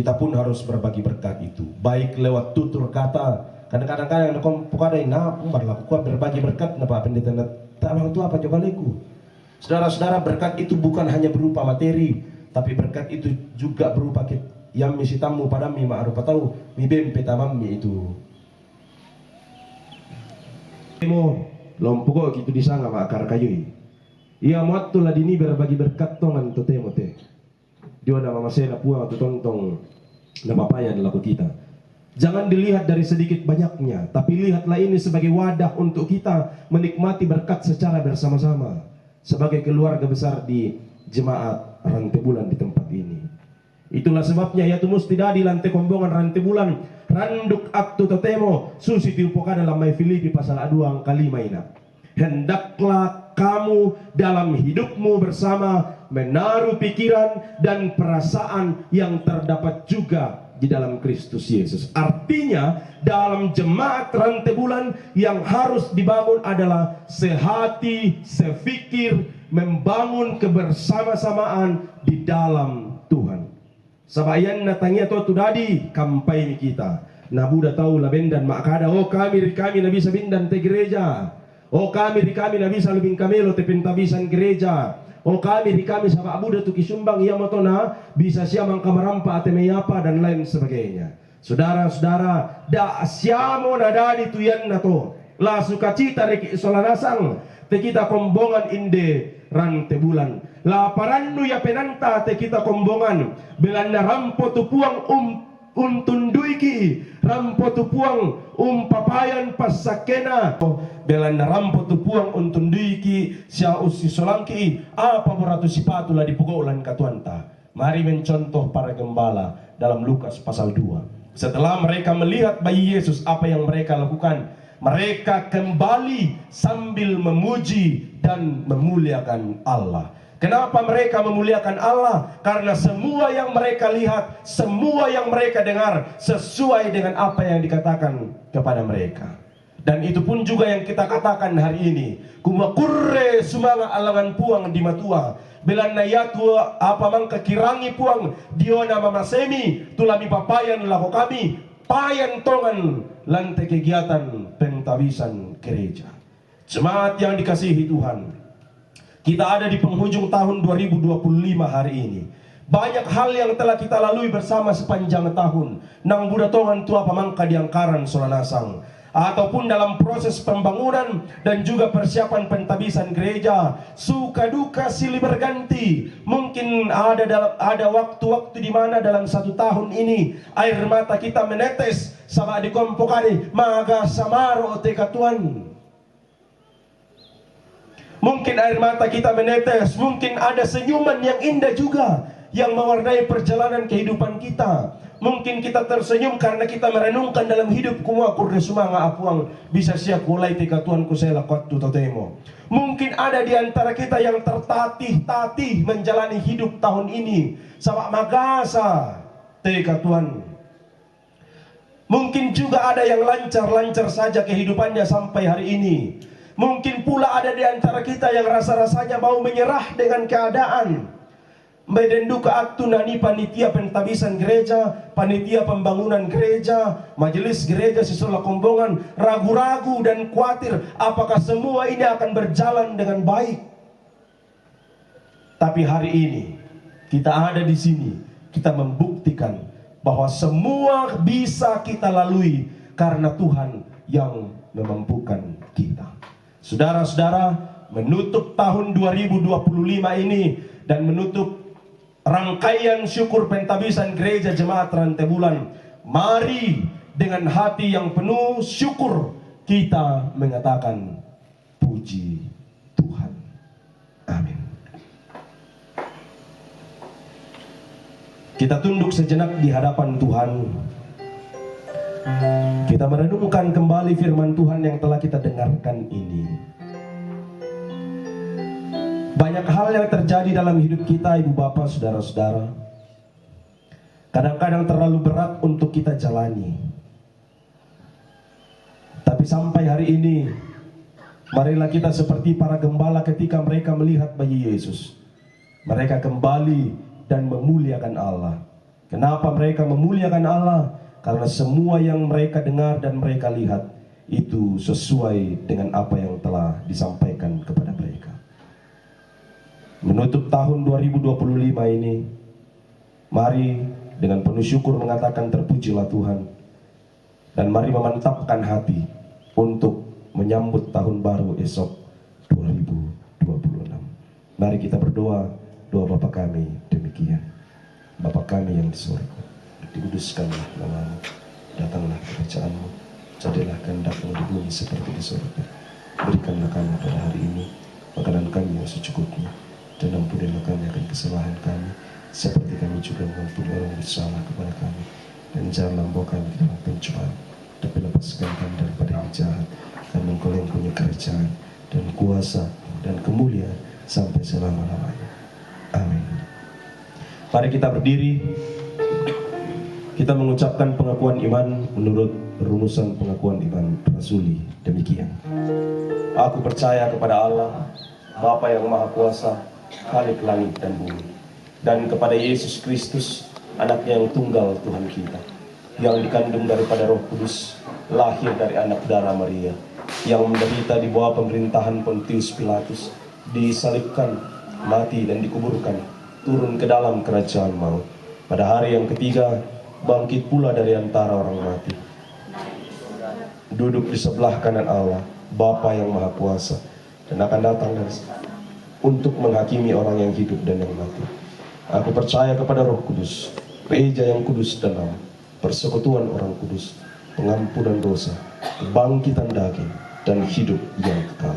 kita pun harus berbagi berkat itu, baik lewat tutur kata. Kadang-kadang yang pokadai na berlaku berbagi berkat na Pak Pendeta na tamang itu apa coba leku. Saudara-saudara, berkat itu bukan hanya berupa materi, tapi berkat itu juga berupa yang misi tamu pada mi ma'rufa tahu mi bempe tamami itu. Mo lompo gitu di sana Pak akar kayu. Ia muat lah dini berbagi berkat tongan to temo te. Dia nama masela puang atau tongtong nama payan laku kita. Jangan dilihat dari sedikit banyaknya, tapi lihatlah ini sebagai wadah untuk kita menikmati berkat secara bersama-sama sebagai keluarga besar di jemaat rantai bulan di tempat ini. Itulah sebabnya ya tumus tidak di lantai kombongan rantai bulan randuk aktu totemo susi tiupoka dalam Mai Filipi pasal 2 angka 5 ini. Hendaklah kamu dalam hidupmu bersama menaruh pikiran dan perasaan yang terdapat juga di dalam Kristus Yesus. Artinya dalam jemaat rantai bulan yang harus dibangun adalah sehati, sefikir, membangun kebersama-samaan di dalam Tuhan. Sabayan natangnya to tudadi kampai kita. Nabuda tahu laben dan makada oh kami na bisa bindan te gereja. Oh kami na bisa lubing kamelo te pentabisan gereja. Oh kami sama abuda tu kisumbang ia motona bisa siamang kamarampa ate meyapa dan lain sebagainya. Saudara-saudara, da siamo nadadi tuyan na to. La sukacita reki solanasang te kita kombongan inde rantai bulan. La parannu ya penanta te kita kombongan belanda rampo tupuang untunduiki rampo tupuang papayan pasakena belanda rampo tupuang untunduiki sia usi solangki apa beratu sipatula di pugolan katuanta. Mari mencontoh para gembala dalam Lukas pasal 2. Setelah mereka melihat bayi Yesus, apa yang mereka lakukan? Mereka kembali sambil memuji dan memuliakan Allah. Kenapa mereka memuliakan Allah? Karena semua yang mereka lihat, semua yang mereka dengar sesuai dengan apa yang dikatakan kepada mereka. Dan itu pun juga yang kita katakan hari ini. Kumakurre sumanga alangan puang di matua. Belan nayatu apa mang kekirangi puang diona mamasemi tulami papayan lako kami. Payan tongan lantai kegiatan pentabisan gereja. Jemaat yang dikasihi Tuhan, kita ada di penghujung tahun 2025 hari ini. Banyak hal yang telah kita lalui bersama sepanjang tahun. Nang buda tongan tua pamangka diangkaran solanasang. Ataupun dalam proses pembangunan dan juga persiapan pentabisan gereja, suka duka silih berganti. Mungkin ada waktu-waktu di mana dalam 1 tahun ini air mata kita menetes sama di kompokani maga samaro teka Tuhan. Mungkin air mata kita menetes, mungkin ada senyuman yang indah juga yang mewarnai perjalanan kehidupan kita. Mungkin kita tersenyum karena kita merenungkan dalam hidup kumua kurde sumanga apuang bisa siap kulai teka Tuhan kusela kuatu totemo. Mungkin ada di antara kita yang tertatih-tatih menjalani hidup tahun ini sama magasa teka Tuhan. Mungkin juga ada yang lancar-lancar saja kehidupannya sampai hari ini. Mungkin pula ada di antara kita yang rasa-rasanya mau menyerah dengan keadaan. Medenduka aktu nani panitia pentabisan gereja, panitia pembangunan gereja, majelis gereja sisula kombongan, ragu-ragu dan khawatir apakah semua ini akan berjalan dengan baik. Tapi hari ini kita ada di sini, kita membuktikan bahwa semua bisa kita lalui karena Tuhan yang memampukan kita. Saudara-saudara, menutup tahun 2025 ini dan menutup rangkaian syukur pentabisan gereja jemaat rantai bulan, mari dengan hati yang penuh syukur kita mengatakan puji Tuhan. Amin. Kita tunduk sejenak di hadapan Tuhan. Kita merenungkan kembali firman Tuhan yang telah kita dengarkan ini. Banyak hal yang terjadi dalam hidup kita, ibu bapak, saudara-saudara. Kadang-kadang terlalu berat untuk kita jalani. Tapi sampai hari ini, marilah kita seperti para gembala ketika mereka melihat bayi Yesus. Mereka kembali dan memuliakan Allah. Kenapa mereka memuliakan Allah? Karena semua yang mereka dengar dan mereka lihat itu sesuai dengan apa yang telah disampaikan kepada mereka. Menutup tahun 2025 ini, mari dengan penuh syukur mengatakan terpujilah Tuhan. Dan mari memantapkan hati untuk menyambut tahun baru esok 2026. Mari kita berdoa, doa Bapa kami demikian. Bapa kami yang di surga, dikuduskanlah nama-Mu, datanglah kerajaan-Mu, jadilah kehendak-Mu di bumi seperti di surga. Berikanlah kami pada hari ini makanan kami yang secukupnya, dan ampunilah kami akan kesalahan kami, seperti kami juga mengampuni orang yang bersalah kepada kami. Dan janganlah membawa kami ke dalam pencobaan, tapi lepaskan kami daripada yang jahat. Karena Engkau yang punya kerajaan dan kuasa dan kemuliaan sampai selama-lamanya. Amin. Mari kita berdiri. Kita mengucapkan pengakuan iman menurut rumusan pengakuan iman rasuli. Demikian. Aku percaya kepada Allah, Bapa yang Maha Kuasa, Khalik langit dan bumi, dan kepada Yesus Kristus, Anaknya yang tunggal Tuhan kita, yang dikandung daripada Roh Kudus, lahir dari anak darah Maria, yang menderita di bawah pemerintahan Pontius Pilatus, disalibkan, mati dan dikuburkan, turun ke dalam kerajaan maut. Pada hari yang ketiga, bangkit pula dari antara orang mati, duduk di sebelah kanan Allah, Bapa yang Maha Kuasa, dan akan datang dari untuk menghakimi orang yang hidup dan yang mati. Aku percaya kepada Roh Kudus, gereja yang kudus dan am, persekutuan orang kudus, pengampunan dosa, kebangkitan daging, dan hidup yang kekal.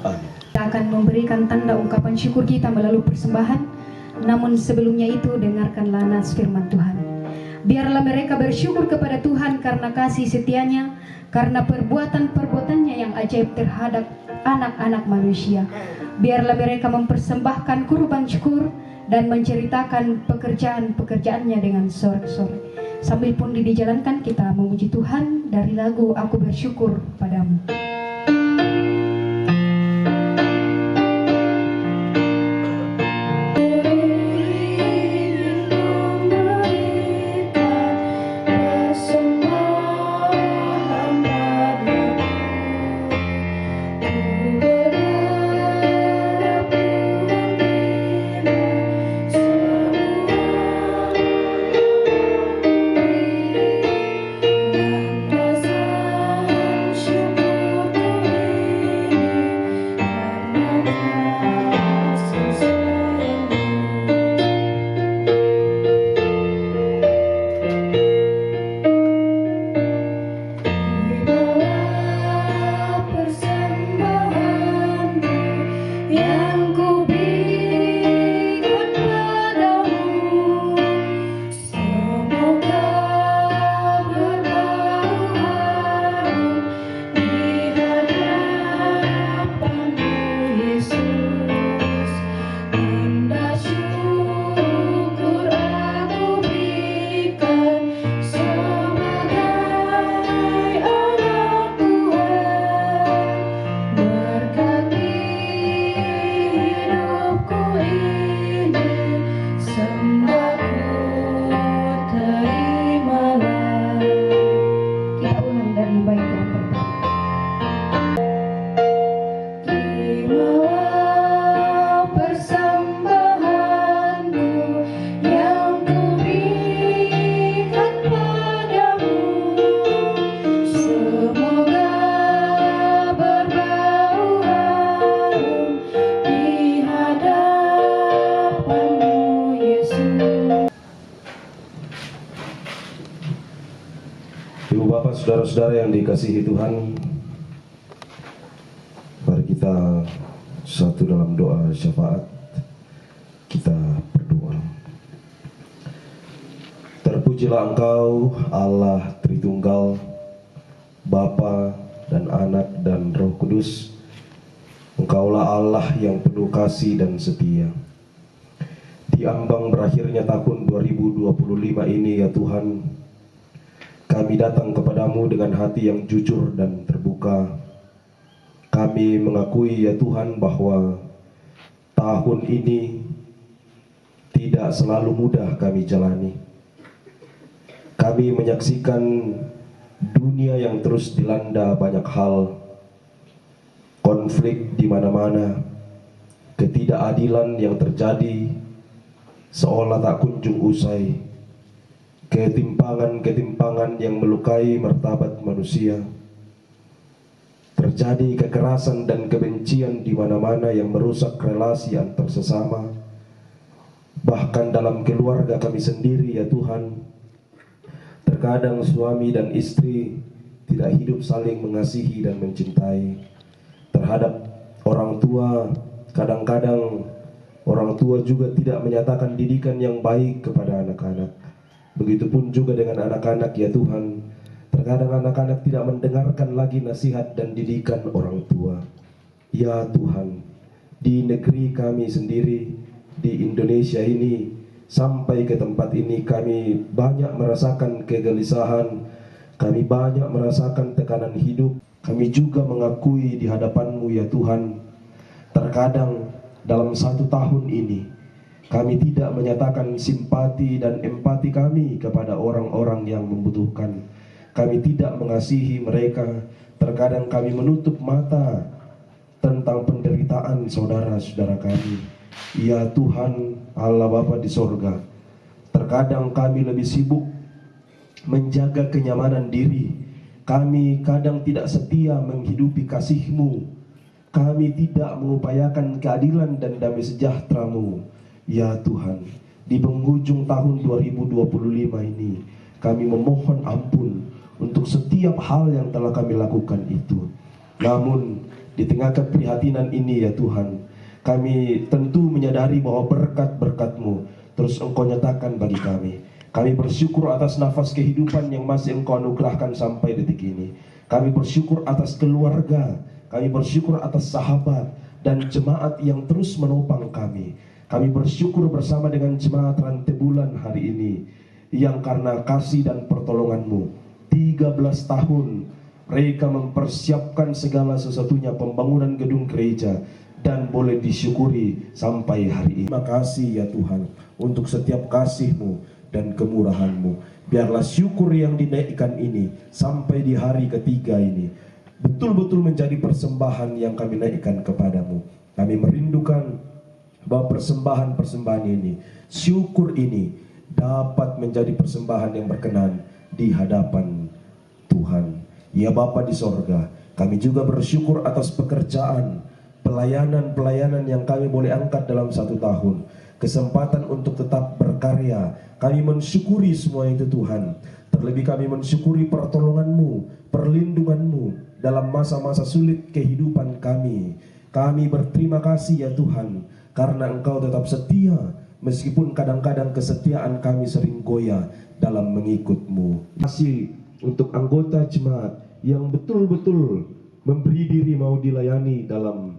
Amin. Kita akan memberikan tanda ungkapan syukur kita melalui persembahan. Namun sebelumnya itu, dengarkanlah nas firman Tuhan. Biarlah mereka bersyukur kepada Tuhan karena kasih setianya, karena perbuatan-perbuatannya yang ajaib terhadap anak-anak manusia. Biarlah mereka mempersembahkan kurban syukur dan menceritakan pekerjaan-pekerjaannya dengan sorak-sorai. Sambil pun dijalankan, kita memuji Tuhan dari lagu Aku Bersyukur Padamu. Ibu bapak saudara-saudara yang dikasihi Tuhan, mari kita satu dalam doa syafaat. Kita berdoa. Terpujilah Engkau Allah Tritunggal, Bapa dan Anak dan Roh Kudus. Engkaulah Allah yang penuh kasih dan setia. Di ambang berakhirnya tahun 2025 ini ya Tuhan, kami datang kepadamu dengan hati yang jujur dan terbuka. Kami mengakui ya Tuhan bahwa tahun ini tidak selalu mudah kami jalani. Kami menyaksikan dunia yang terus dilanda banyak hal, konflik di mana-mana, ketidakadilan yang terjadi seolah tak kunjung usai, ketimpangan-ketimpangan yang melukai martabat manusia. Terjadi kekerasan dan kebencian di mana-mana yang merusak relasi antar sesama. Bahkan dalam keluarga kami sendiri ya Tuhan, terkadang suami dan istri tidak hidup saling mengasihi dan mencintai. Terhadap orang tua, kadang-kadang orang tua juga tidak menyatakan didikan yang baik kepada anak-anak. Begitupun juga dengan anak-anak ya Tuhan. Terkadang anak-anak tidak mendengarkan lagi nasihat dan didikan orang tua. Ya Tuhan, di negeri kami sendiri, di Indonesia ini, sampai ke tempat ini kami banyak merasakan kegelisahan, kami banyak merasakan tekanan hidup. Kami juga mengakui di hadapan-Mu ya Tuhan, terkadang dalam 1 tahun ini kami tidak menyatakan simpati dan empati kami kepada orang-orang yang membutuhkan. Kami tidak mengasihi mereka. Terkadang kami menutup mata tentang penderitaan saudara-saudara kami. Ya Tuhan Allah Bapa di sorga, terkadang kami lebih sibuk menjaga kenyamanan diri. Kami kadang tidak setia menghidupi kasih-Mu. Kami tidak mengupayakan keadilan dan damai sejahtera-Mu. Ya Tuhan, di penghujung tahun 2025 ini, kami memohon ampun untuk setiap hal yang telah kami lakukan itu. Namun, di tengah keprihatinan ini ya Tuhan, kami tentu menyadari bahwa berkat-berkat-Mu terus Engkau nyatakan bagi kami. Kami bersyukur atas nafas kehidupan yang masih Engkau anugerahkan sampai detik ini. Kami bersyukur atas keluarga, kami bersyukur atas sahabat dan jemaat yang terus menopang kami. Kami bersyukur bersama dengan jemaat Rantai Bulan hari ini, yang karena kasih dan pertolongan-Mu 13 tahun mereka mempersiapkan segala sesuatunya pembangunan gedung gereja, dan boleh disyukuri sampai hari ini. Terima kasih ya Tuhan untuk setiap kasih-Mu dan kemurahan-Mu. Biarlah syukur yang dinaikkan ini sampai di hari ketiga ini betul-betul menjadi persembahan yang kami naikkan kepadamu. Kami merindukan bahwa persembahan-persembahan ini, syukur ini dapat menjadi persembahan yang berkenan di hadapan Tuhan. Ya Bapa di sorga, kami juga bersyukur atas pekerjaan, pelayanan-pelayanan yang kami boleh angkat dalam 1 tahun. Kesempatan untuk tetap berkarya, kami mensyukuri semua itu Tuhan. Terlebih kami mensyukuri pertolongan-Mu, perlindungan-Mu dalam masa-masa sulit kehidupan kami. Kami berterima kasih ya Tuhan, karena Engkau tetap setia, meskipun kadang-kadang kesetiaan kami sering goyah dalam mengikut-Mu. Kasih untuk anggota jemaat yang betul-betul memberi diri mau dilayani dalam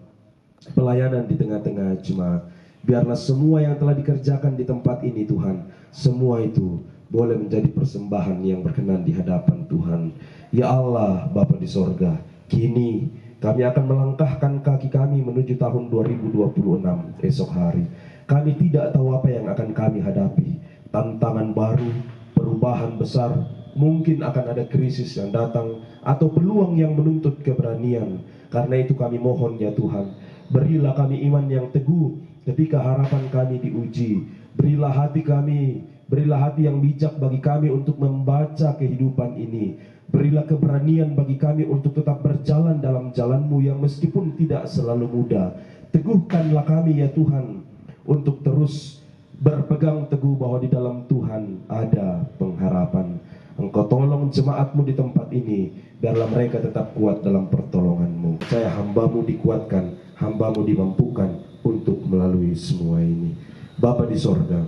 pelayanan di tengah-tengah jemaat. Biarlah semua yang telah dikerjakan di tempat ini Tuhan, semua itu boleh menjadi persembahan yang berkenan di hadapan Tuhan. Ya Allah Bapa di sorga, kini kami akan melangkahkan kaki kami menuju tahun 2026 esok hari. Kami tidak tahu apa yang akan kami hadapi. Tantangan baru, perubahan besar, mungkin akan ada krisis yang datang, atau peluang yang menuntut keberanian. Karena itu kami mohon ya Tuhan, berilah kami iman yang teguh ketika harapan kami diuji. Berilah hati kami, berilah hati yang bijak bagi kami untuk membaca kehidupan ini. Berilah keberanian bagi kami untuk tetap berjalan dalam jalan-Mu yang meskipun tidak selalu mudah. Teguhkanlah kami ya Tuhan, untuk terus berpegang teguh bahwa di dalam Tuhan ada pengharapan. Engkau tolong jemaat-Mu di tempat ini, biarlah mereka tetap kuat dalam pertolongan-Mu. Saya hamba-Mu dikuatkan, hamba-Mu dimampukan untuk melalui semua ini. Bapa di sorga,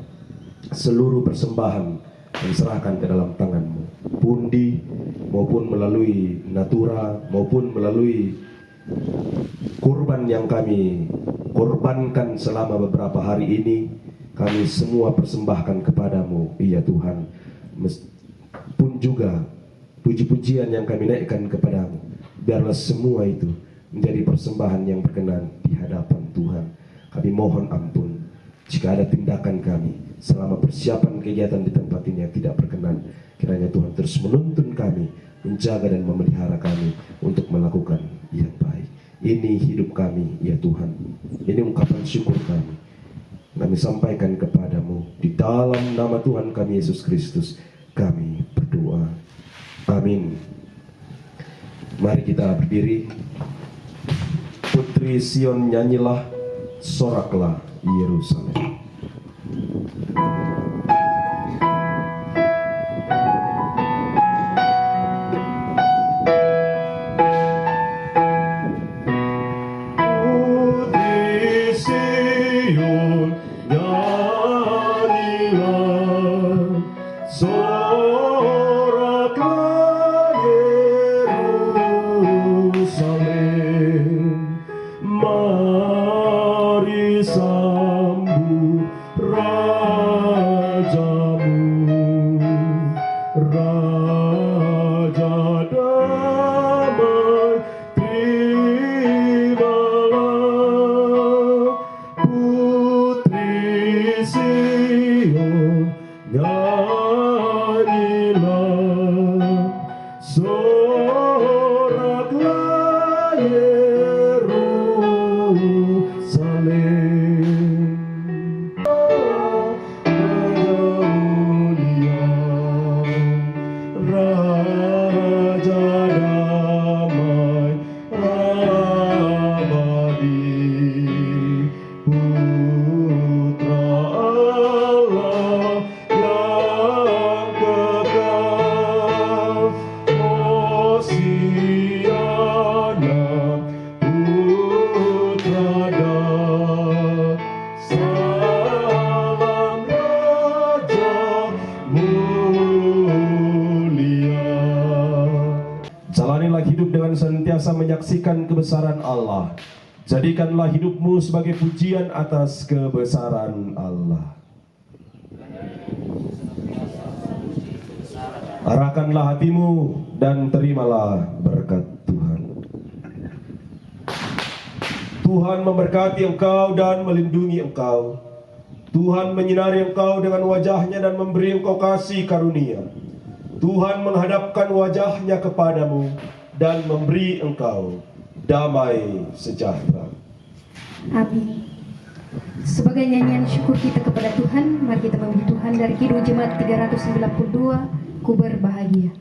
seluruh persembahan diserahkan ke dalam tangan-Mu, pundi maupun melalui natura maupun melalui kurban yang kami korbankan selama beberapa hari ini, kami semua persembahkan kepadamu iya Tuhan. Pun juga puji-pujian yang kami naikkan kepadamu, biarlah semua itu menjadi persembahan yang berkenan di hadapan Tuhan. Kami mohon ampun jika ada tindakan kami selama persiapan kegiatan di tempat ini yang tidak berkenan. Kiranya kiranya Tuhan terus menuntun kami, menjaga dan memelihara kami untuk melakukan yang baik. Ini hidup kami ya Tuhan, ini ungkapan syukur kami sampaikan kepadamu. Di dalam nama Tuhan kami Yesus Kristus kami berdoa, amin. Mari kita berdiri. Putri Sion nyanyilah, soraklah Yerusalem. Menyaksikan kebesaran Allah. Jadikanlah hidupmu sebagai pujian atas kebesaran Allah. Arahkanlah hatimu dan terimalah berkat Tuhan. Tuhan memberkati engkau dan melindungi engkau. Tuhan menyinari engkau dengan wajahnya dan memberi engkau kasih karunia. Tuhan menghadapkan wajahnya kepadamu dan memberi engkau damai sejahtera. Amin. Sebagai nyanyian syukur kita kepada Tuhan, mari kita memuji Tuhan dari Kidung Jemaat 392, Ku Berbahagia.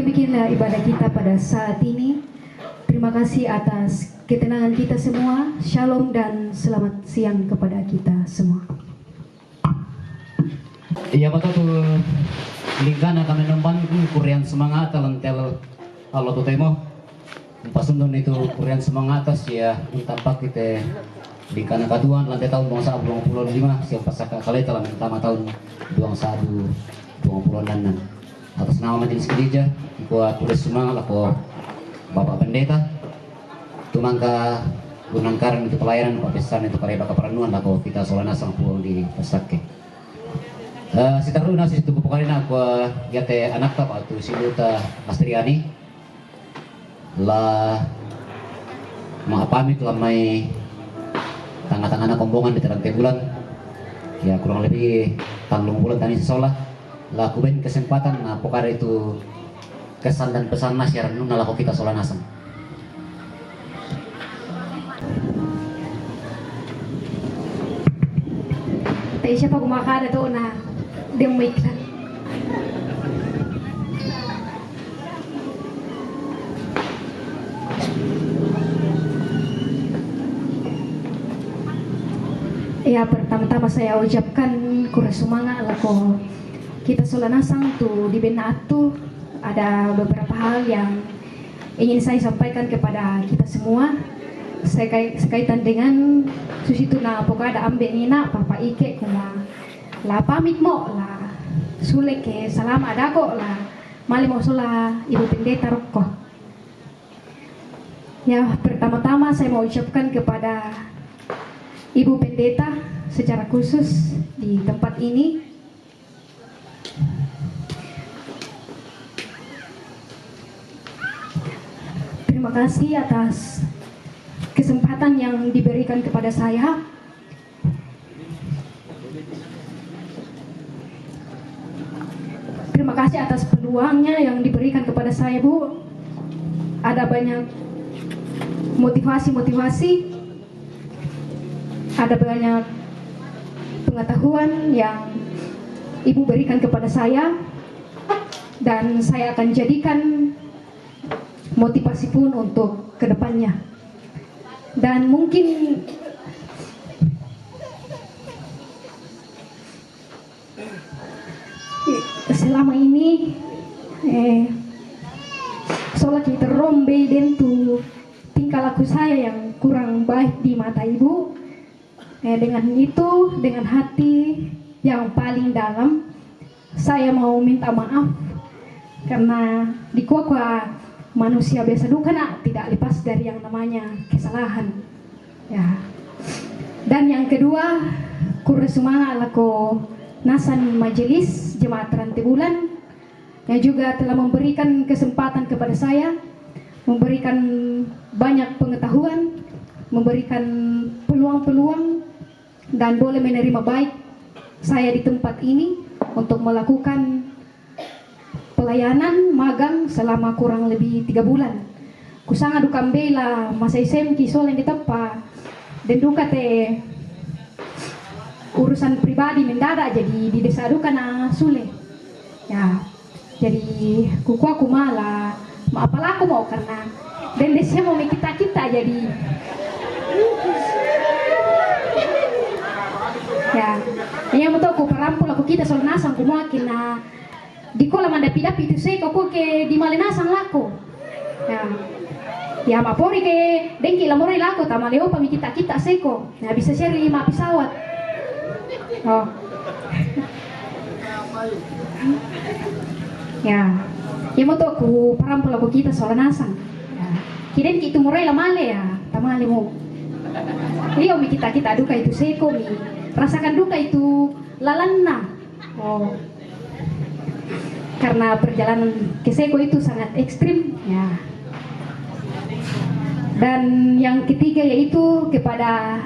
Demikianlah ibadah kita pada saat ini. Terima kasih atas ketenangan kita semua. Shalom dan selamat siang kepada kita semua. Iya betul lingkana kami nomban kurian semangat lantel Allah tutemo pasundon itu kurian semangat atas ya tampak kita lingkana kaduan lantai tahun 2025 siapa saka kali telah pertama tahun 2026 atas nama majelis gereja kuat tulis semangat aku Bapak Pendeta tumangka gunangkaran itu pelayanan Pak Pesan itu karya baka peranuan aku kita solana sang puang di Pasake. Sitaru nasi itu bukan aku yate anak tak atau siluta Astriani lah pamit lamai tengah-tengah kombongan di terang bulan ya kurang lebih tanglung bulan tani sesolah lah kuben kesempatan nah pokar itu kesan dan pesan masyarakat nuna laku kita solanasam. Tayo siya pag umakada to na demik lang. Ya pertama-tama saya ucapkan kurasumanga lako kita solanasang tu di Benaat tu ada beberapa hal yang ingin saya sampaikan kepada kita semua sekaitan dengan susitu na pokada ambe nina papa ike kuma la pamit mo la sule ke salam adako la mali mo sola ibu pendeta rokko. Ya pertama-tama saya mau ucapkan kepada ibu pendeta secara khusus di tempat ini. Terima kasih atas kesempatan yang diberikan kepada saya. Terima kasih atas peluangnya yang diberikan kepada saya, Bu. Ada banyak motivasi, ada banyak pengetahuan yang Ibu berikan kepada saya, dan saya akan jadikan motivasi pun untuk kedepannya. Dan mungkin selama ini soalnya kita rombe dan tu tingkah laku saya yang kurang baik di mata Ibu. Dengan itu, dengan hati yang paling dalam, saya mau minta maaf karena di kuah manusia biasa duka nak tidak lepas dari yang namanya kesalahan. Ya. Dan yang kedua, kurasumanga lako nasan majelis jemaat rantai bulan yang juga telah memberikan kesempatan kepada saya, memberikan banyak pengetahuan, memberikan peluang-peluang, dan boleh menerima baik saya di tempat ini untuk melakukan pelayanan magang selama kurang lebih 3 bulan. Kusanga dukang bela masa SMK soalnya di tempat dan duka te urusan pribadi mendadak jadi di desa duka na sule. Ya, jadi kuku aku malah apalah aku mau karena dan desa mau kita jadi ya, yang betul aku perampul aku kita soal nasang ku makin na di kolam ada pidapi itu saya kok ke di malinasang lako. Ya mapori ke dengki lamore lako tamaleo pami kita seko. Nah bisa share 5 pesawat. Oh. Ya, yang betul aku perampul aku kita soal nasang. Ya, kirain itu murai lamale ya, tamale mo. Iya mi kita duka itu seko mi. Rasakan duka itu lalana. Oh. Karena perjalanan ke Seko itu sangat ekstrim ya. Dan yang ketiga yaitu kepada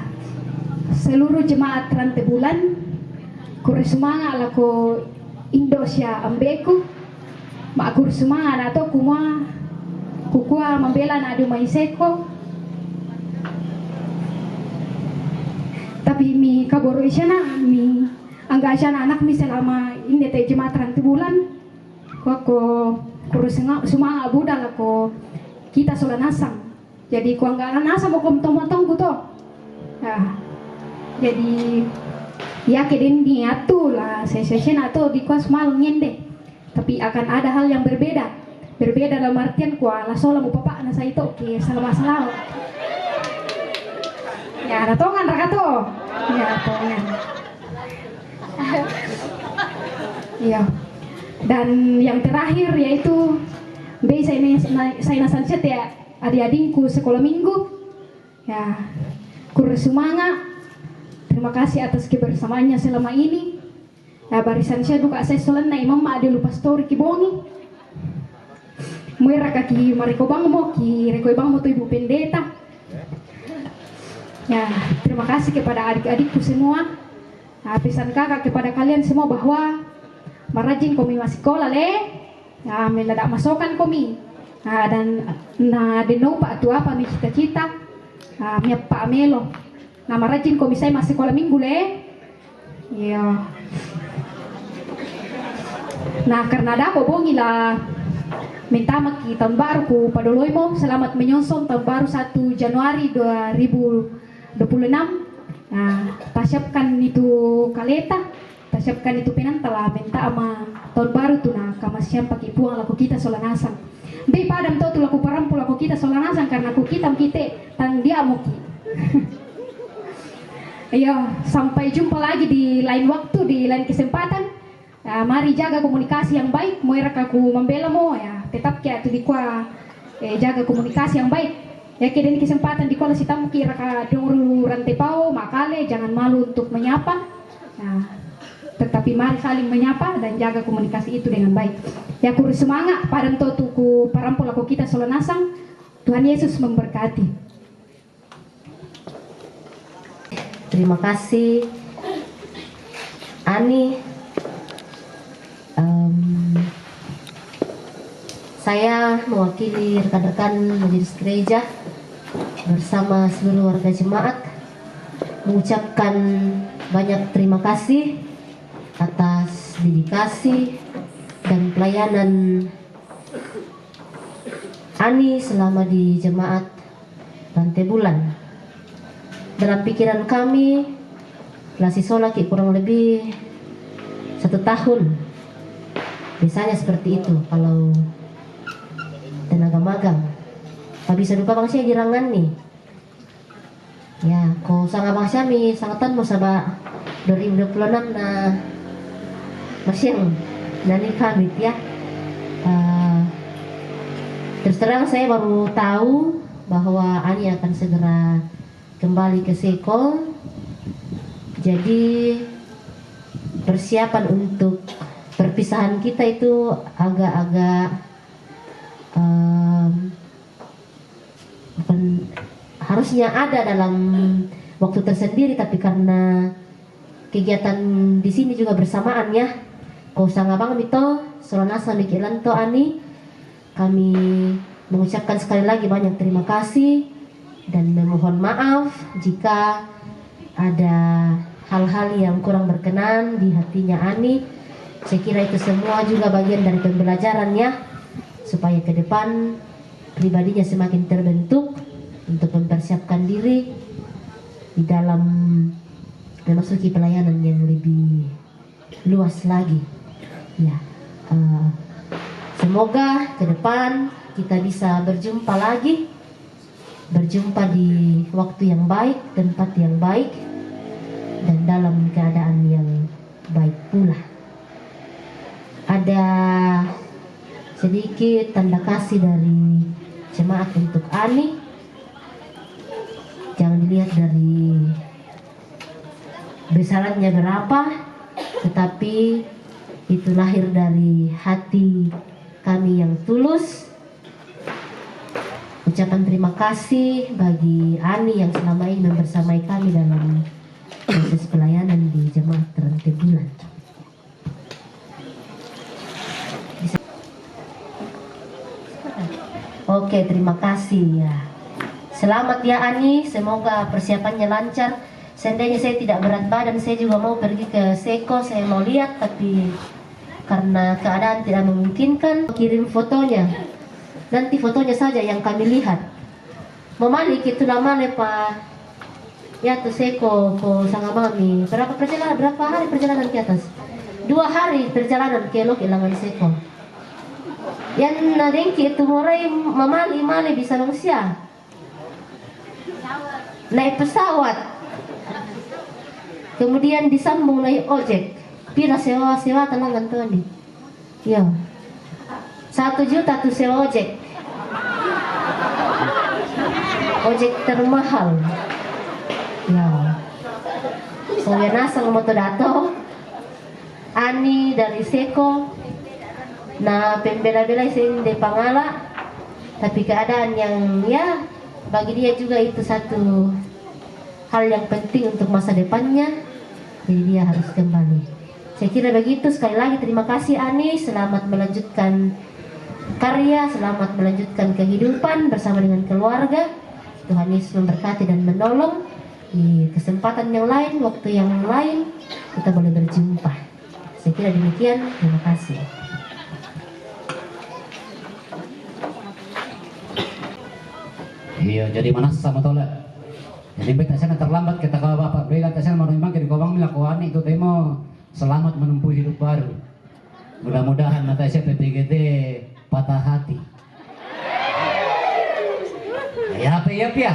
seluruh jemaat rantai bulan kurasumanga lako Indonesia ambeku ma kurasumanga atau kukua membela na adu mai Seko. Tapi mi kaboro isyana mi angga isyana anak mi selama ini teh jemaat rantai bulan. Ko kurus semua budal ko kita sola nasang. Jadi ko anggaran nasa mo kom tomotong ko to. Nah, jadi ya kedin niatu lah sesi nato di kuas mal nyende. Tapi akan ada hal yang berbeda. Berbeda dalam artian ko ala sola mo papa na sa ito ke salamat. Ya, ratongan rakato. Ya, ratongan. Iya. Dan yang terakhir yaitu saya nasanset ya adik-adikku sekolah minggu. Ya, kursumangat. Terima kasih atas kebersamaannya selama ini. Ya, barisan saya duka saya solan na imam ada lupa story kibongi. Muira kaki mariko bang mo ki reko bang mo tu ibu pendeta. Ya, terima kasih kepada adik-adikku semua. Nah, pesan kakak kepada kalian semua bahwa marajin komi masih sekolah le. Ya, meladak masukan komi. Nah, dan deno pak tu apa mi cita-cita. Nah, mi pak melo. Nah, marajin komi saya masih sekolah minggu le. Ya. Nah, karena ada aku bongi lah. Minta maki tahun baru ku padoloi mo selamat menyongsong tahun baru 1 Januari 2026. Nah, tasyapkan itu kaleta, tasyapkan itu penantala minta ama tahun baru tu nah kamasyam pakai puang laku kita solanasang. Be padam tu laku parampu laku kita solanasang karena ku kita tang dia muki. Iya, sampai jumpa lagi di lain waktu, di lain kesempatan. Mari jaga komunikasi yang baik. Moira kaku membela mo ya, tetap kayak tu dikwa jaga komunikasi yang baik. Ya keden kesempatan di kola sitamu kira ka dongru rantai pau makale jangan malu untuk menyapa. Nah, tetapi mari saling menyapa dan jaga komunikasi itu dengan baik. Ya kurus semangat padam totuku parampol aku kita solanasang. Tuhan Yesus memberkati. Terima kasih Ani. Saya mewakili rekan-rekan majelis gereja bersama seluruh warga jemaat mengucapkan banyak terima kasih atas dedikasi dan pelayanan Ani selama di jemaat Rantai Bulan. Dalam pikiran kami, Lasi Solaki kurang lebih 1 tahun. Biasanya seperti itu kalau tenaga magang. Tapi bisa duka bangsa jirangan nih. Ya, ko sangat bangsa mi sangatan mo saba 2026 na masyang nani kami ya. Terus terang saya baru tahu bahwa Ani akan segera kembali ke Seko. Jadi persiapan untuk perpisahan kita itu agak-agak harusnya ada dalam waktu tersendiri, tapi karena kegiatan di sini juga bersamaan ya. Kau sangabang mito solonasa mikilan to Ani, kami mengucapkan sekali lagi banyak terima kasih dan memohon maaf jika ada hal-hal yang kurang berkenan di hatinya Ani. Saya kira itu semua juga bagian dari pembelajaran ya, supaya ke depan pribadinya semakin terbentuk untuk mempersiapkan diri di dalam memasuki pelayanan yang lebih luas lagi. Ya, semoga ke depan kita bisa berjumpa lagi, berjumpa di waktu yang baik, tempat yang baik, dan dalam keadaan yang baik pula. Ada sedikit tanda kasih dari jemaat untuk Ani. Jangan dilihat dari besarannya berapa, tetapi itu lahir dari hati kami yang tulus. Ucapan terima kasih bagi Ani yang selama ini membersamai kami dalam proses pelayanan di jemaat Rantai Bulan. Oke, terima kasih ya. Selamat ya Ani, semoga persiapannya lancar. Seandainya saya tidak berat badan, saya juga mau pergi ke Seko, saya mau lihat, tapi karena keadaan tidak memungkinkan kirim fotonya. Nanti fotonya saja yang kami lihat. Memalik itu namanya Pak. Ya tuh seko ko sanga mami. Berapa hari perjalanan ke atas? 2 hari perjalanan ke Lok Ilangan seko. Yang nadengki itu mulai mali bisa manusia. Naik pesawat. Kemudian disambung naik ojek. Pila sewa tenangan tuh nih. Ya. 1 juta tuh sewa ojek. Ojek termahal. Ya. Soalnya nasang moto dato. Ani dari Seko. Nah, pembela-bela sing de Pangala. Tapi keadaan yang ya bagi dia juga itu satu hal yang penting untuk masa depannya. Jadi dia harus kembali. Saya kira begitu. Sekali lagi terima kasih Ani. Selamat melanjutkan karya, selamat melanjutkan kehidupan bersama dengan keluarga. Tuhan Yesus memberkati dan menolong. Di kesempatan yang lain, waktu yang lain, kita boleh berjumpa. Saya kira demikian. Terima kasih. Iya, jadi mana sama tolak. Jadi beta sana terlambat kita kalau bapak bela tak sana memang kiri kobang bilang kau ani itu temo selamat menempuh hidup baru. Mudah-mudahan mata saya PPGT patah hati. Ya apa ya pia.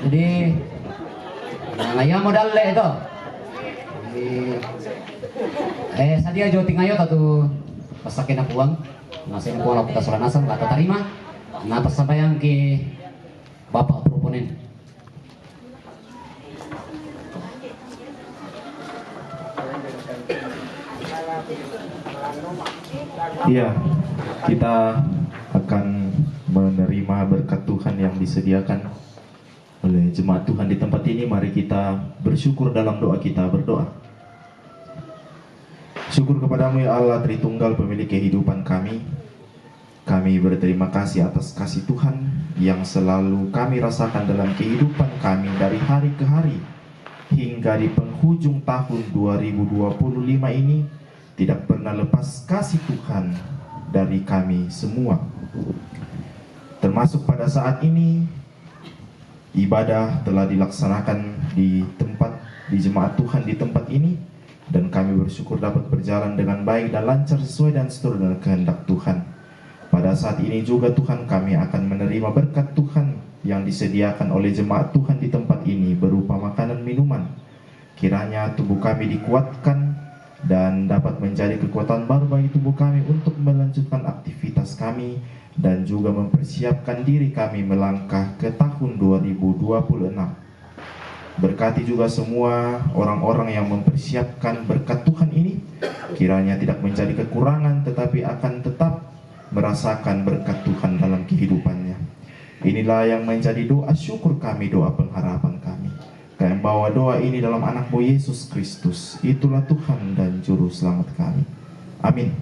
Jadi ngaya modal le itu. Sadia jo tingayo tatu pasakin aku uang. Ngasih aku uang kita solanasan kata terima. Nah persampaian ke bapak proponen. Iya, kita akan menerima berkat Tuhan yang disediakan oleh jemaat Tuhan di tempat ini. Mari kita bersyukur dalam doa kita berdoa. Syukur kepadamu ya Allah Tritunggal pemilik kehidupan kami. Kami berterima kasih atas kasih Tuhan yang selalu kami rasakan dalam kehidupan kami dari hari ke hari. Hingga di penghujung tahun 2025 ini tidak pernah lepas kasih Tuhan dari kami semua. Termasuk pada saat ini ibadah telah dilaksanakan di jemaat Tuhan di tempat ini, dan kami bersyukur dapat berjalan dengan baik dan lancar sesuai dan seturut dengan kehendak Tuhan. Pada saat ini juga Tuhan kami akan menerima berkat Tuhan yang disediakan oleh jemaat Tuhan di tempat ini berupa makanan minuman. Kiranya tubuh kami dikuatkan dan dapat menjadi kekuatan baru bagi tubuh kami untuk melanjutkan aktivitas kami dan juga mempersiapkan diri kami melangkah ke tahun 2026. Berkati juga semua orang-orang yang mempersiapkan berkat Tuhan ini, kiranya tidak menjadi kekurangan tetapi akan tetap merasakan berkat Tuhan dalam kehidupannya. Inilah yang menjadi doa syukur kami, doa pengharapan kami. Kami bawa doa ini dalam anak-Mu Yesus Kristus. Itulah Tuhan dan Juru Selamat kami. Amin.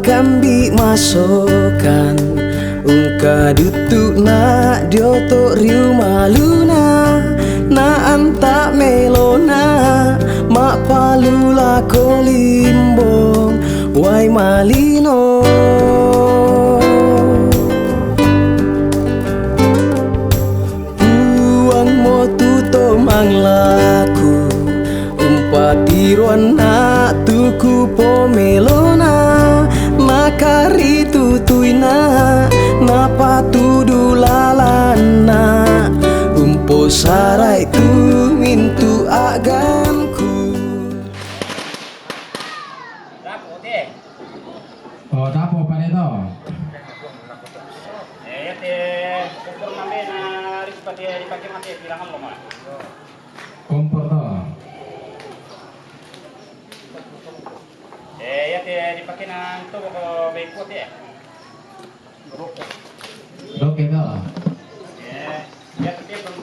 Kambi masokan ungka dutu na dioto riu maluna na anta melona mak palula kolimbong wai malino uang motu to manglaku umpatiruan na tuku pomelona makari tutuina napa tudu lalana umpo sarai tu mintu aganku. Oh, dapo pa nito. Kompor namin na dipakai mati bilangan lo mah. Kompor to. Ya dipakai nang tuh kok baik ya. Oke kau. Ya tapi belum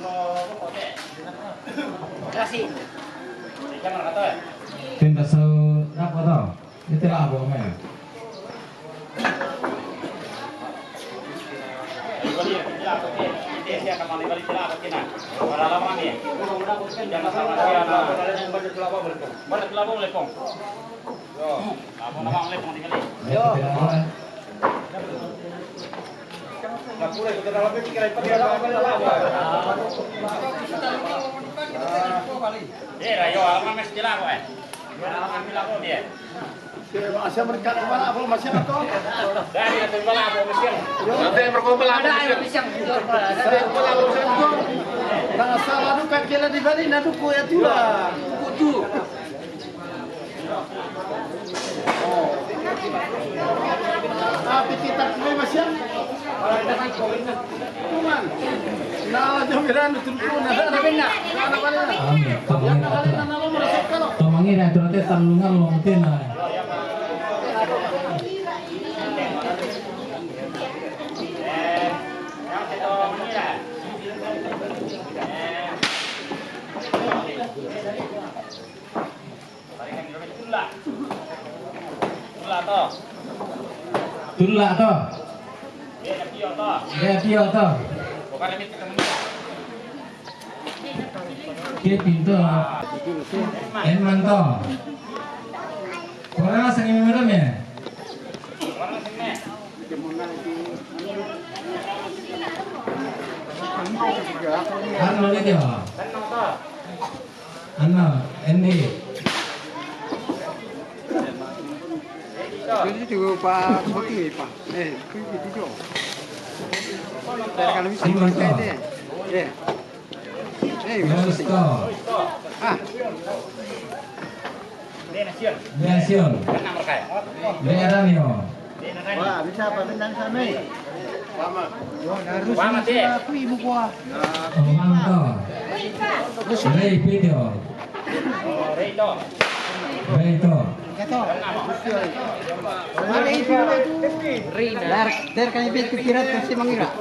kok deh. Kasih. Jangan kata ya. Tinta sau apa tau? Itu lah apa me? Balik ya, dia akan balik celah kena. Para lama ni. Mudah-mudahan kan jangan sama dia. Balik celah boleh pong. Balik celah boleh pong. Yo, apa nama boleh pong tinggal. Yo. Kapure kita dalam ini kira pakai apa? Rayo, alamat mes celah kok. Alamat bilang kok dia. Masih berkat kemana apa masih atau? Dari itu bala apa mesin? Nanti berkumpul ada mesin. Saya kepala mesin tu. Kalau salah tu kan kira di balik nak tu ya tu lah. Tu. Tapi kita kena masih. Kuman. Nah, jaminan tu tu nak nak. Tomangin na ito natin talungan mo natin na. Tula to. Dia pio to. Dia pintu. Eman to. Orang asal yang minum ya? Ano ni dia? Ano? Endi? Jadi tu Pak Bukti Pak. Pergi tu. Kalau bisa pakai deh. Gusto. Ah. Beasion. Bearan yo. Wah, bisa apa bintang sana? Harus aku ibu gua. Omang to. Rey video. Rey to. Kata. Ada itu. Rina. Der kan ibit pikiran tu si mangira.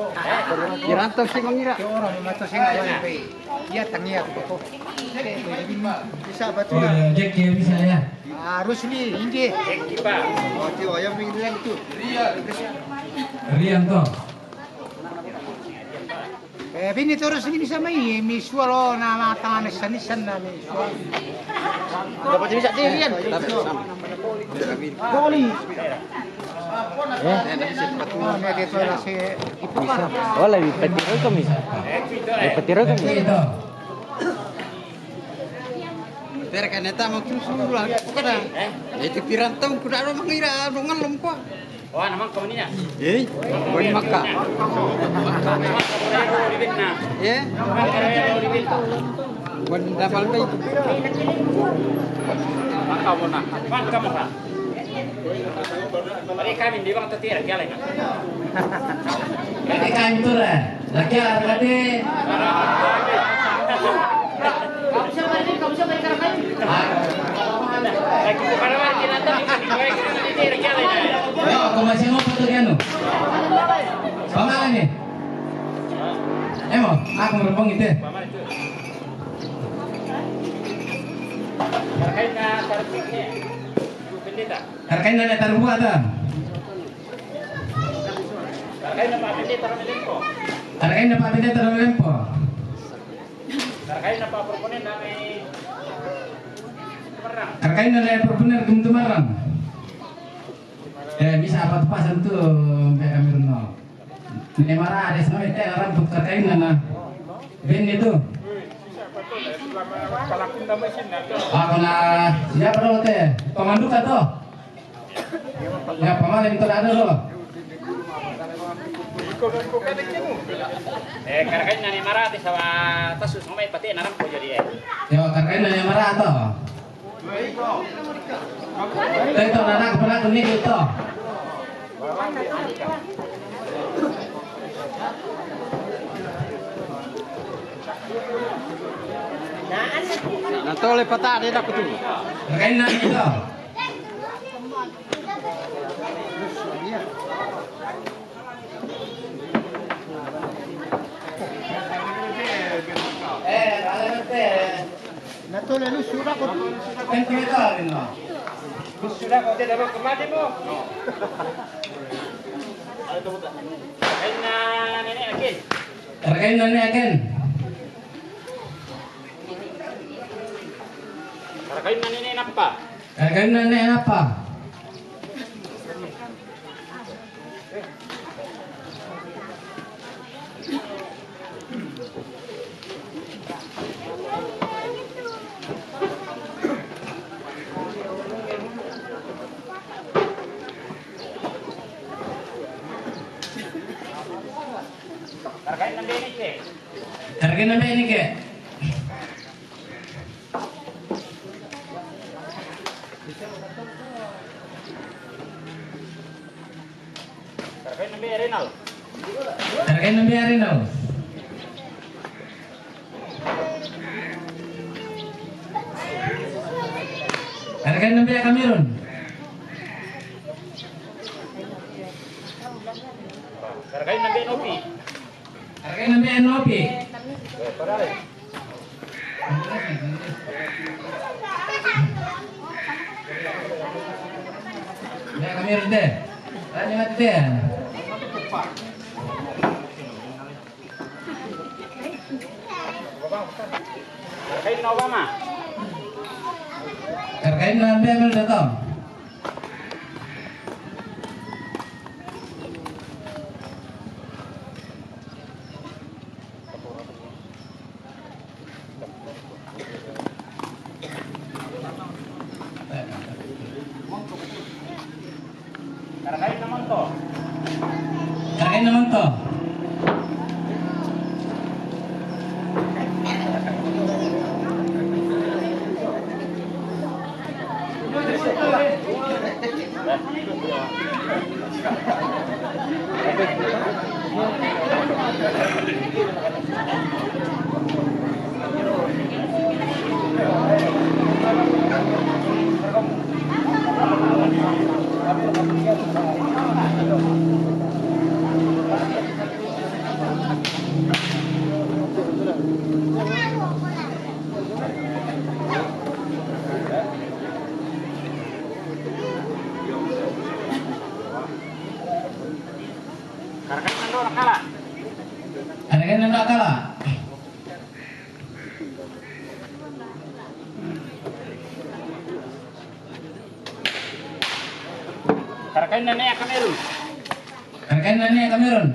Pikiran tu si mangira. Orang mata sing apa? Iya tangia tu. Bisa batu. Oh, Jack ya bisa ya. Harus ni ini. Oh, tu ayam minggu itu. Rian to. Bini terus ini sama ini, misualo nama tangan sanisan na misualo. Dapat bisa dirian. Koli. Hola, mi petiro kami. Petiro kami. Ito. Terkan eta mau terus ulah kada. Itu pirantong kuda ro mangira dongan lompa. Wah, namang kamaninya. Bon maka. Ya. Bon dapal bay. Maka mo na. Maka mo na. Balik kami di bang tetira kaya lang. Kaya kami to ra. Laki arade. Kamu siapa ikan kayu? Lagi para lagi nanti baik kita tetira kaya lang. Yo, kung masih mo pa to ano? Pangalan ni. Emo, ako merpong ite. Terkait na tariknya. Pendeta. Harkain na taruha ta. Terkait na Pak Pendeta Ramelempo. Harkain na pa pineta ng lempo. Terkait na Pak Proponen dari Semarang. Harkain na na proponer kum tumarang. Bisa apa pasan tu kami runo. Ni mara ada semua itu orang untuk harkain na. Ben itu. Ako na siapa lo teh? Pemandu ka to? Ya pamalin to ada lo. Terkait na ni Marati sama tasus mamay pati naram ko jadi Yo harkain na ni mara to. Ito na pala kuning ito. Natole pata dia dak tu. Harkain na ito. Natulala sudah ko. Sudah kau tidak mau kemana mo? Kain na nenek akin. Kargain na niya again. Kain na nenek napa? Kargain na niya apa? Kain na nenek ke. Kargain na niya ke. Kain na Renal. Kargain na niya rin ako. Kargain na niya kami ron. Kain na Benopi. Kargain na niya Nopi. Niya kami ron deh. Tanya mati deh. Kain na Obama. Kargain na niya kami datang. Kain naman to. Kargain naman to. Kain na do nakala. Kargain na nakala. Kain na nenek Kamerun. Kargain na niya kami ron.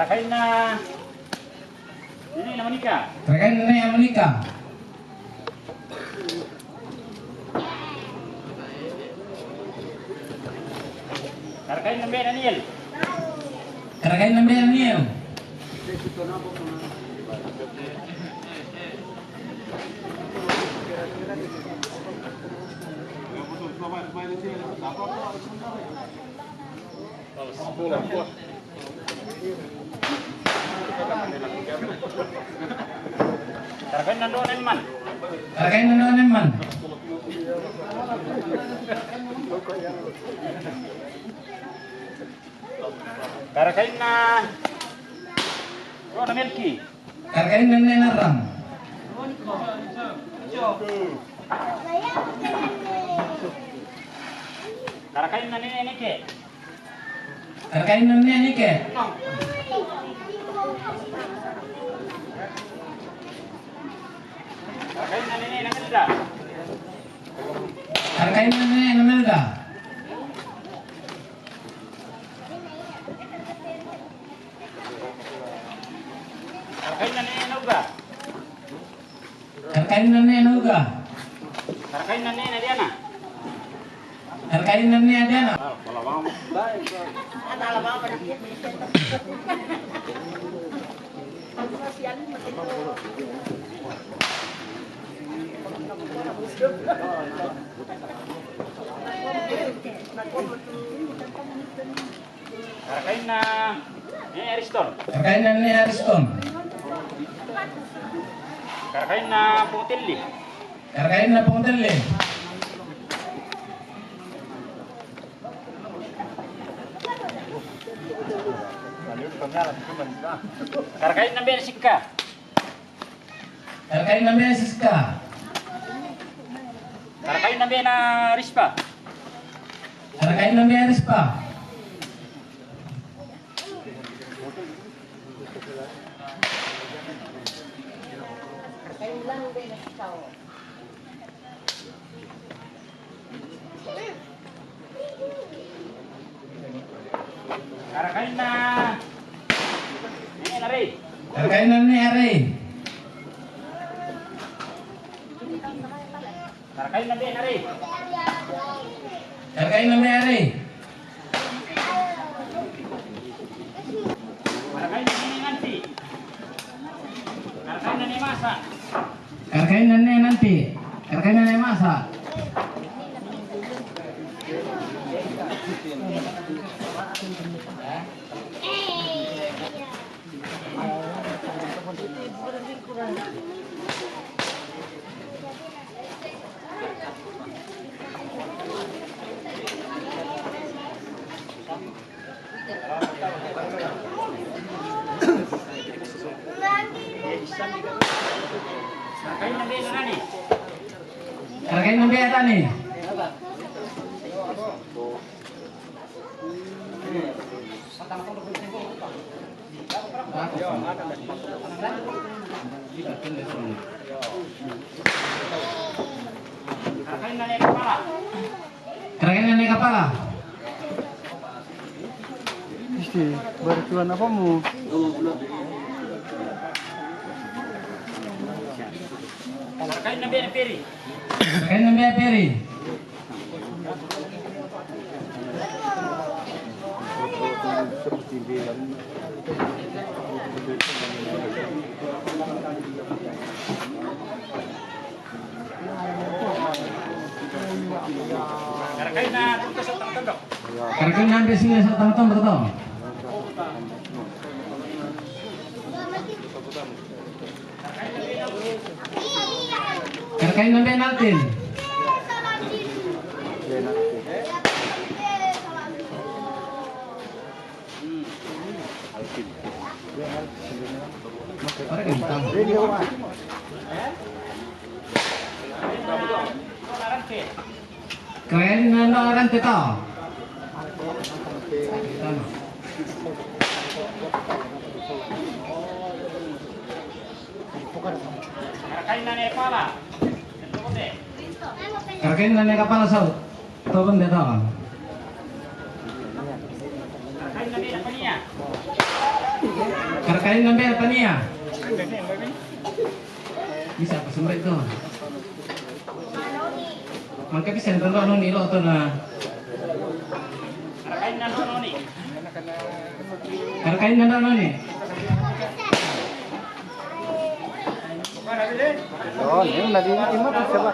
Kain na ini nama nikah. Kargain na niya menikah. Kain na Ben Daniel. Kargain na niya niya. Kain na do man. Kargain na naman. Kain na do na Melki. Kargain na niya narang. Kain na nenek Nike. Kargain na niya Nike. Kain na nenek Namelda. Kargain na niya Namelda. Kain na nenek Noga. Kargain na niya Nuga. Kain na nenek Diana. Kargain na niya Diana. Kain na nenek Ariston. Kargain na niya Ariston. Kain na Putilli. Kargain na Pongteli. Karakain na beres ka. Karkain na beses ka. Karakain na na rispa. Karkain na beres pa. Karakain na. Ini nari. Karkain na ni Ari. Karakain na nari. Karkain na ni Ari. Karakain na ni nanti. Karakain na ni masa. Karkain na ni nanti. Karkain na ni masa. Karakain na nani. Karkain na beta ni. Karakain na ni kepala. Karkain na ni kepala. Isti, bertuan apa mu? Karakain na peri. Karkain na beta peri. Karakain na dito sa tandok. Karkain na sini sa tangtong beto. Karkain na natin. Para kentang. Keren nanda orang teta. Karakain na ni kepala. Karkain na ni kepala saud. Tobon teta. Karakain na ni apanya. Karkain na apa niya? Bisa apa sumber itu? Mangka bisa nonton anu nilo to na. Karakain na noni. Karkain na anu ni. Oh, ini lagi timur siapa?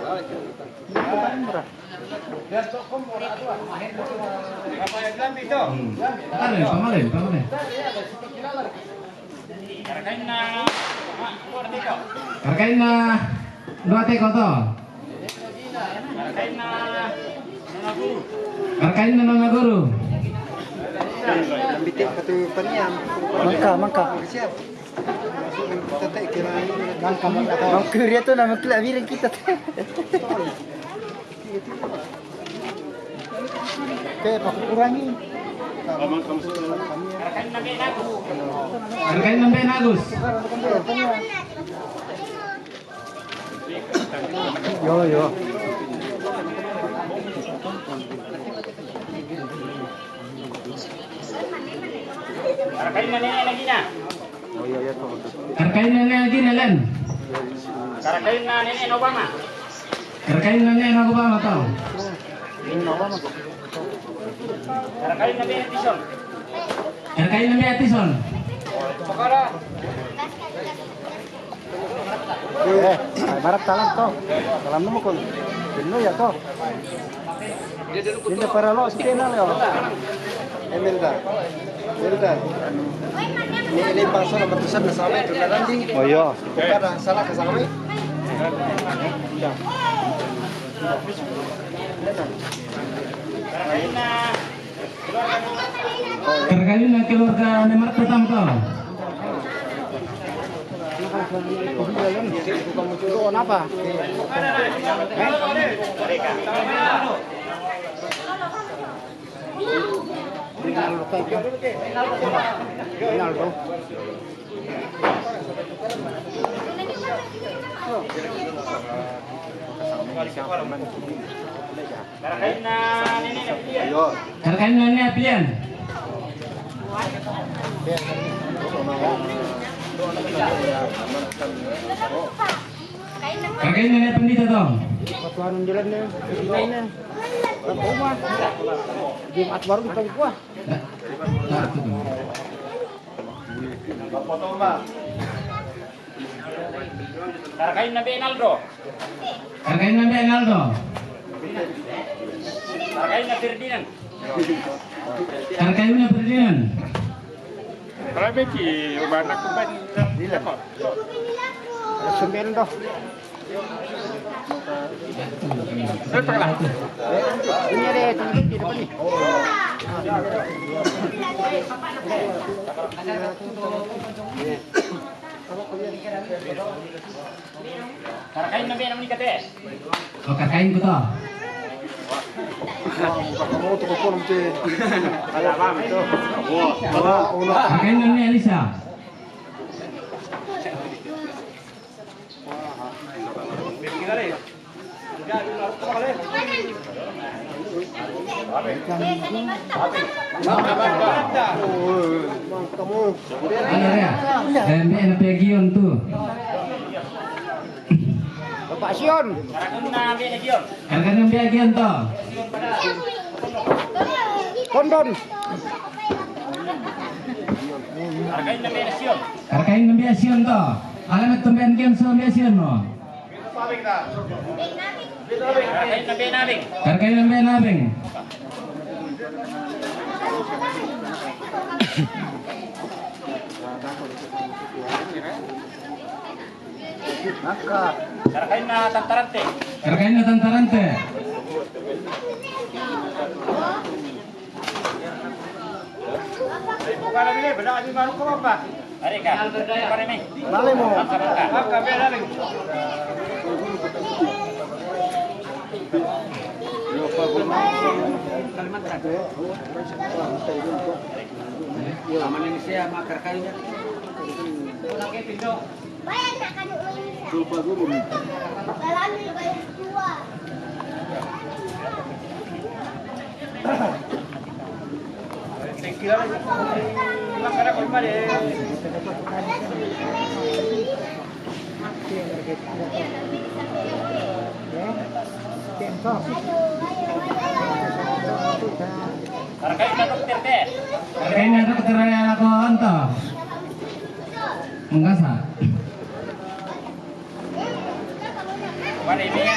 Pamarin. Karakain na luar dito. Karkain na dua teko to. Karakain na naguru. Karkain na nona guru. Bitik katu peniam. Mangka. Siap. Kita tak kira mangka. Mangka dia tu nama kelak biring kita. Oke, pak kurangi. Karakain na nagus. Karkain na Agus. Yo. Karakain na lagi na. Oh iya tuh. Karkain na lagi nalan. Karakain na nene Obama. Karkain na ni ako ba to? Karakain na Edison. Karkain na Atison. Barat talang to. Talang mo kon. Dino ya to. Dino para lo skena le. Emelda. Ini pasal keputusan bersama itu nanti. Oh iya. Bukan salah kesama. Karakain na Karkayu na keluarga nomor pertama to. Kamu turun apa? Ronaldo. Karkayu na niya pilihan. Karkayu na niya pandita to. Patuan jalan nih. Ini. Rumah. Jumat baru kita gua. Karkain na Benaldo. Karkayu na Benaldo. Karkain na Ferdinand. Karkayu na Ferdinand. Kalau beki, ubanak kuban. Sembilan doh. Ini ada tunjuk di depan nih. Karkain na Benam ni kate. Oh, karkayu ko to. Kamu tuh kok nanti. Ada apa itu? Karkayu na niya Elisa. Ano ya? May napiagiyon to. Bapak Sion. Karkain na Benagion. Karkayu na piagiyon to. Kondon. Karkain na Benagion. Karkayu na piagiyon to. Alamat tumben kiyon sa piagiyon mo. Karkain na Benabing. Karkayu na Benabing. Karkain na Tantarante. Karkayu na Tantarante. Bukan ini, benar ini baru kau apa? Hari kan? Bukan ini. Balik mo. Maka Benabing. Aman ini saya makar kayunya. Lupa guru. Karkain na Dokter Te. Karkayu na dokter ako anto. Enggak sa. Bukan ini ya.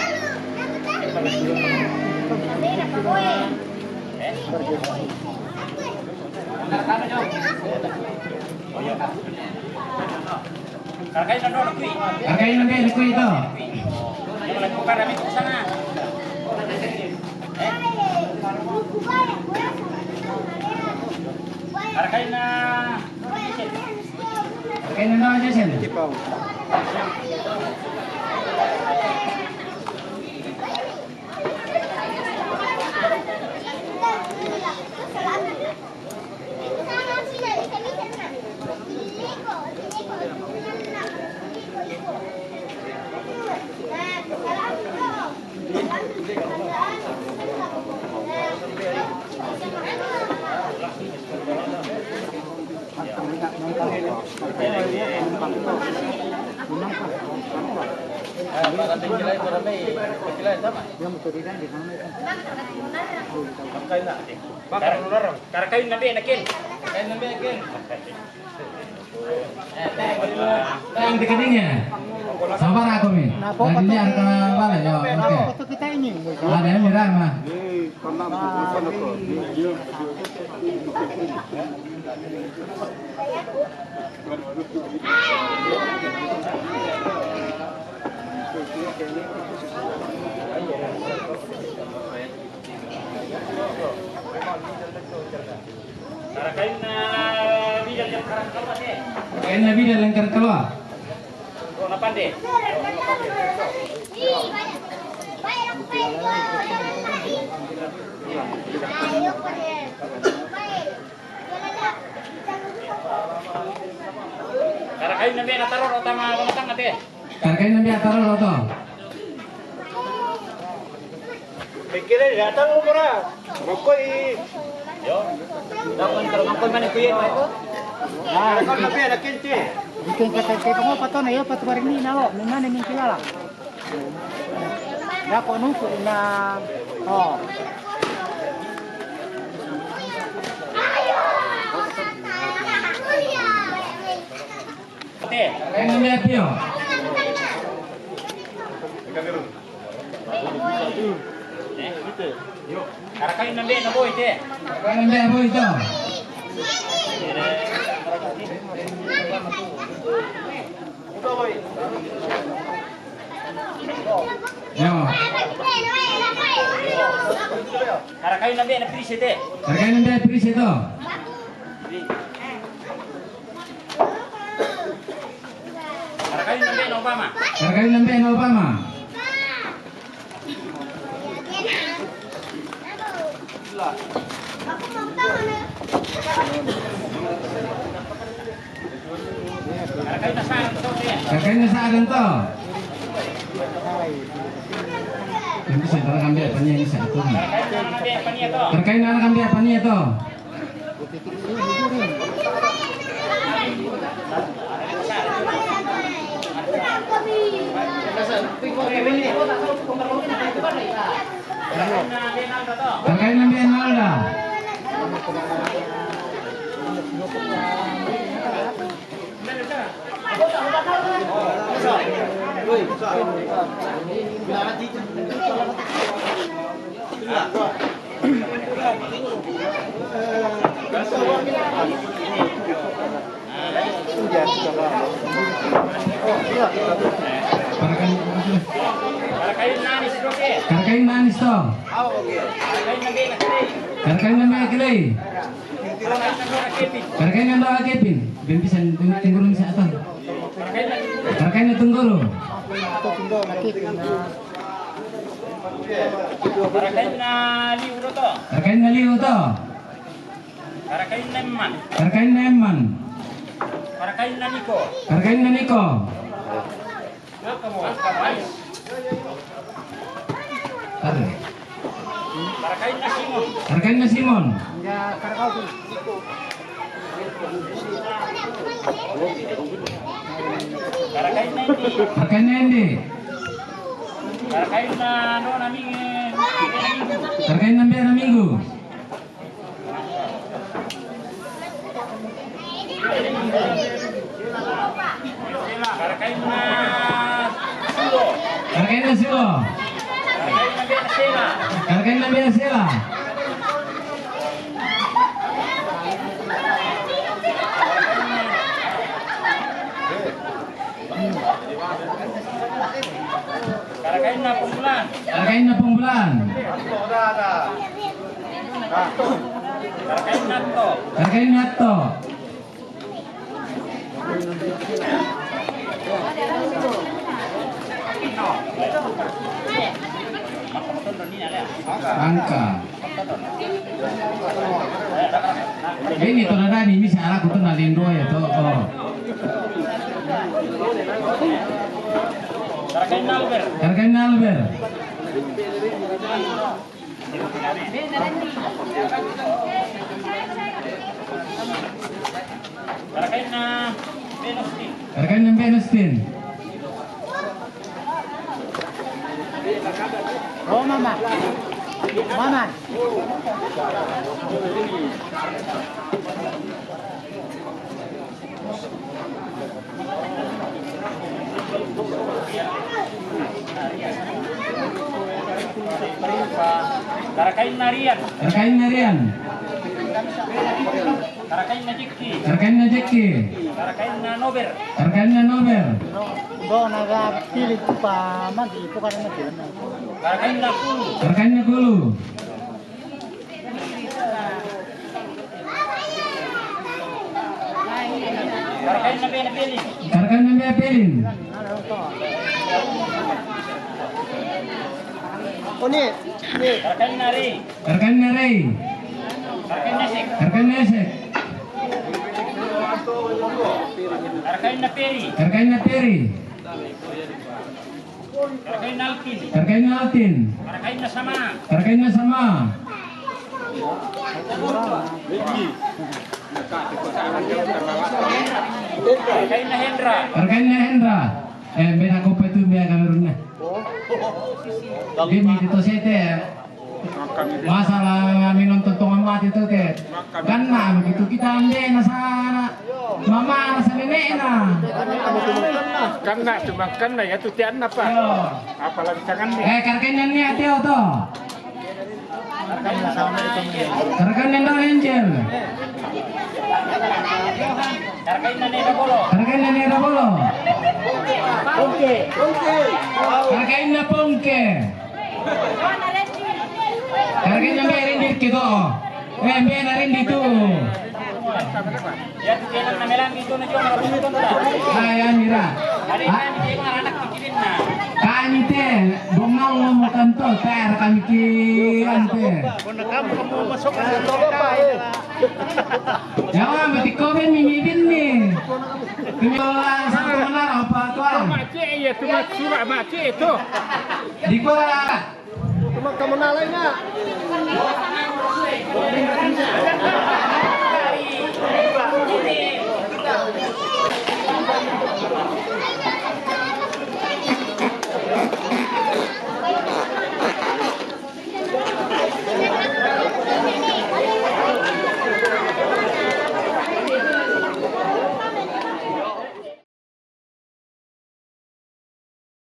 Karkain na Dokter. Karkayu na Benko ito. Yang lagi bukan kami ke sana. Karkain na Karkayu na aja sen. Karkain na Benakin. Karkain na Benakin. Yang dikeninya. Sabar aku nih. Lagi yang ke balik yo. Oke. Foto kita ini. Ada yang mirang mah. Karakain na bidal yang karang kawa deh. Karakain na bidal yang karang kawa. Oh, napande. Karakain na bidal taruh utama utang ate. Karakain na bidal taruh oto. Pikirin datang umura. Rokok Yo. Dapat terangkul mana kuyen mai ko? Ah, kalau lebih ada kinci. Bikin kata kamu patut na yo patut hari ini nawo. Mana min kilala. Dako nunggu na oh. Ate. Karakain na bidal pio. Karakain na bidal na boy te. Karakain na bidal boy ito. Yo. Karakain na bidal na pris te. Karakain na bidal pris ito. Karakain na bidal Obama. Karakain na bidal Obama. Karakain na sarang to te. Karakain na sa adan to. Yang bisa orang ambil apa nih yang satu. Karakain na na bidal paniya to. Karakain na ambil apa nih itu. Karakain na ambil Nalda. Karakain na ni Sroke. Karakain manis to. Karakain na bidal na kay. Karakain na may kilay. Karakain na do rakipin. Karakain na doa kepin. Bimpisan tinggurun sa ato. Karakain na Karakain na tungguro. Karakain na liuro to. Karakain na liu to. Karakain na man. Karakain na eman. Karakain na Niko. Karakain na Niko. Kamais. Are. Karakain na Simon. Karakain na Simon. Ya karkau tu. Karakain na Indi. Karakain na Endi. Karakain na no naming Karakain na Bea na Minggu. Karakain na Sulo. Karakain na Silo. Karakain na Benasela. Karakain na Bea Sela. Karakain na Pumulan. Karakain na Pembulan. Karakain na To. Karakain na To. Angka. Ini to na dani misa ala ko to na lindo ya to. Oh. Karakain na Albert. Karakain na Albert. Karakain na Benosti. Karakain na Benestin. Oh mama. Mama. Karakain na Rian. Karakain na Rian. Karakain na Jiki. Karakain na Jeki. Karakain na Nober. Karakain na Nober. Do naga pilih pa magi itu kan mati. Karakain na Kulu. Karakain na Gulu. Altin. Oh nih. Karkan nari. Karkan Nari. Karkan nasik. Karkan Nesek. Karkan naperi. Karkan Nateri. Karkan nalpin. Karkan Altin. Karkan nasama. Karkan Nasama. Karkan nahendra. Karkan Hendra. Beda ko pa ito biya kameron na. Gini dito sete. Masalah minum tontongan mati itu ke. Karena begitu kita ambil nasa mama nasa nenek na. Karena cuma karena ya tuh tian apa? Apalagi jangan nih. Karkan ni ateo to. Karkan nendo angel. Karkan nani bolo. Karkan ni rabolo. Oke. Karkan na pongke. Karkan na meron dito. Meron dito. Ya tu jalan namelang itu na cuma rabus itu dah. Ayan mira. Hari ini dia mah anak kecilin na. Kami teh bongau mo kanto ter kami ki ante. Kamu masuk ke tolong Pak. Jangan mati komen mimidin nih. Kemila sama benar apa tuan? Macet ya cuma surat macet itu. Di kola. Cuma kamu nalain nak.